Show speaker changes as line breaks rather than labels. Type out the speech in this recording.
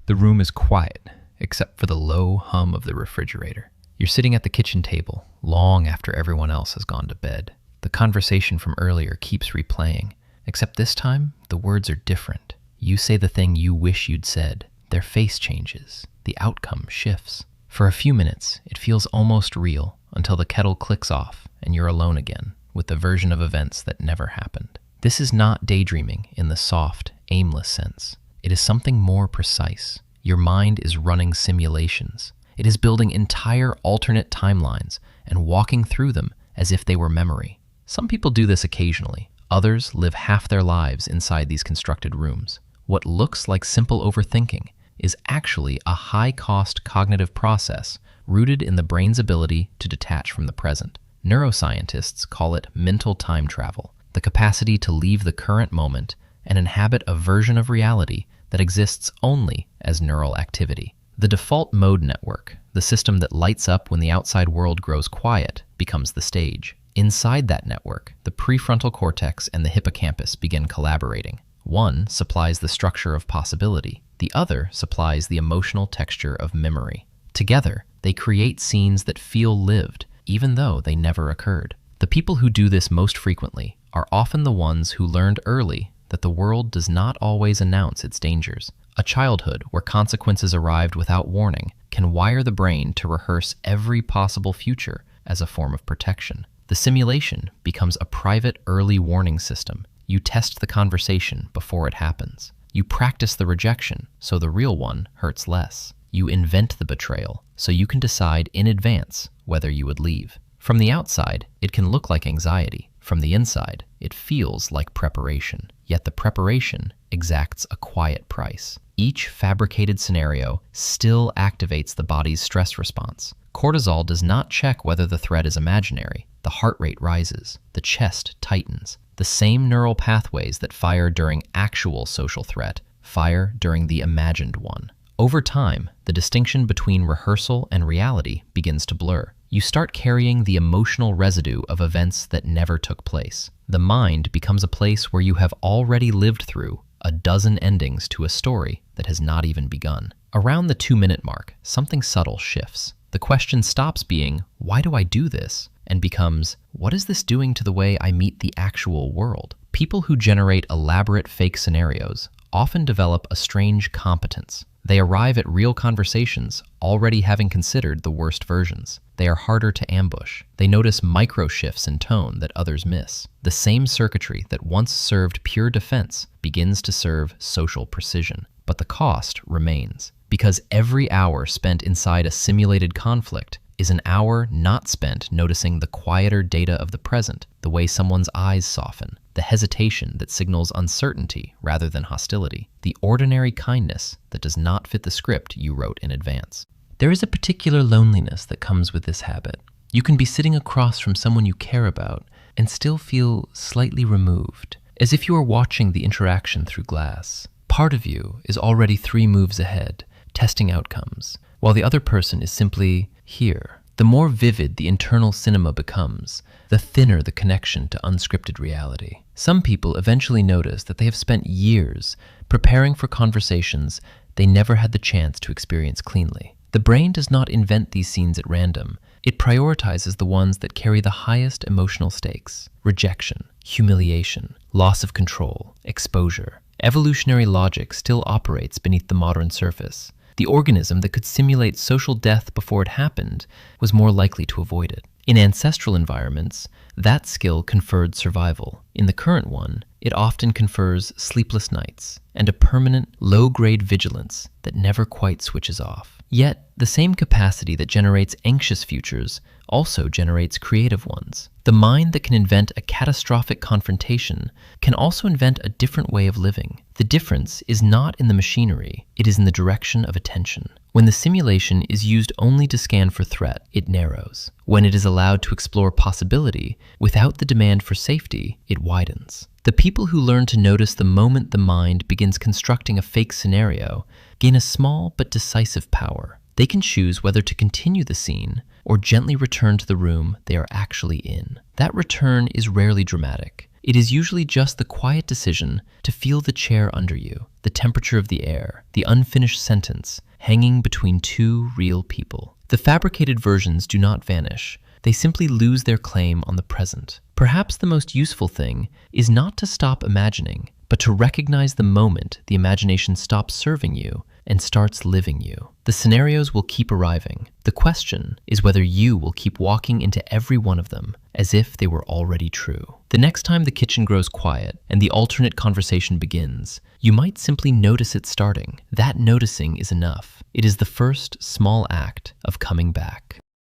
The room is quiet, except for the low hum of the refrigerator. You're sitting at the kitchen table, long after everyone else has gone to bed. The conversation from earlier keeps replaying, except this time, the words are different. You say the thing you wish you'd said. Their face changes. The outcome shifts. For a few minutes, it feels almost real until the kettle clicks off and you're alone again with the version of events that never happened. This is not daydreaming in the soft, aimless sense. It is something more precise. Your mind is running simulations. It is building entire alternate timelines and walking through them as if they were memory. Some people do this occasionally. Others live half their lives inside these constructed rooms. What looks like simple overthinking is actually a high-cost cognitive process rooted in the brain's ability to detach from the present. Neuroscientists call it mental time travel, the capacity to leave the current moment and inhabit a version of reality that exists only as neural activity. The default mode network, the system that lights up when the outside world grows quiet, becomes the stage. Inside that network, the prefrontal cortex and the hippocampus begin collaborating. One supplies the structure of possibility. The other supplies the emotional texture of memory. Together, they create scenes that feel lived, even though they never occurred. The people who do this most frequently are often the ones who learned early that the world does not always announce its dangers. A childhood where consequences arrived without warning can wire the brain to rehearse every possible future as a form of protection. The simulation becomes a private early warning system. You test the conversation before it happens. You practice the rejection so the real one hurts less. You invent the betrayal so you can decide in advance whether you would leave. From the outside, it can look like anxiety. From the inside, it feels like preparation. Yet the preparation exacts a quiet price. Each fabricated scenario still activates the body's stress response. Cortisol does not check whether the threat is imaginary. The heart rate rises. The chest tightens. The same neural pathways that fire during actual social threat fire during the imagined one. Over time, the distinction between rehearsal and reality begins to blur. You start carrying the emotional residue of events that never took place. The mind becomes a place where you have already lived through a dozen endings to a story that has not even begun. Around the 2-minute mark, something subtle shifts. The question stops being, why do I do this? And becomes, what is this doing to the way I meet the actual world? People who generate elaborate fake scenarios often develop a strange competence. They arrive at real conversations already having considered the worst versions. They are harder to ambush. They notice micro shifts in tone that others miss. The same circuitry that once served pure defense begins to serve social precision. But the cost remains, because every hour spent inside a simulated conflict is an hour not spent noticing the quieter data of the present, the way someone's eyes soften, the hesitation that signals uncertainty rather than hostility, the ordinary kindness that does not fit the script you wrote in advance. There is a particular loneliness that comes with this habit. You can be sitting across from someone you care about and still feel slightly removed, as if you are watching the interaction through glass. Part of you is already 3 moves ahead, testing outcomes, while the other person is simply here. The more vivid the internal cinema becomes, the thinner the connection to unscripted reality. Some people eventually notice that they have spent years preparing for conversations they never had the chance to experience cleanly. The brain does not invent these scenes at random. It prioritizes the ones that carry the highest emotional stakes: rejection, humiliation, loss of control, exposure. Evolutionary logic still operates beneath the modern surface. The organism that could simulate social death before it happened was more likely to avoid it. In ancestral environments, that skill conferred survival. In the current one, it often confers sleepless nights and a permanent, low-grade vigilance that never quite switches off. Yet, the same capacity that generates anxious futures also generates creative ones. The mind that can invent a catastrophic confrontation can also invent a different way of living. The difference is not in the machinery, it is in the direction of attention. When the simulation is used only to scan for threat, it narrows. When it is allowed to explore possibility without the demand for safety, it widens. The people who learn to notice the moment the mind begins constructing a fake scenario gain a small but decisive power. They can choose whether to continue the scene or gently return to the room they are actually in. That return is rarely dramatic. It is usually just the quiet decision to feel the chair under you, the temperature of the air, the unfinished sentence hanging between two real people. The fabricated versions do not vanish. They simply lose their claim on the present. Perhaps the most useful thing is not to stop imagining, but to recognize the moment the imagination stops serving you and starts living you. The scenarios will keep arriving. The question is whether you will keep walking into every one of them as if they were already true. The next time the kitchen grows quiet and the alternate conversation begins, you might simply notice it starting. That noticing is enough. It is the first small act of coming back.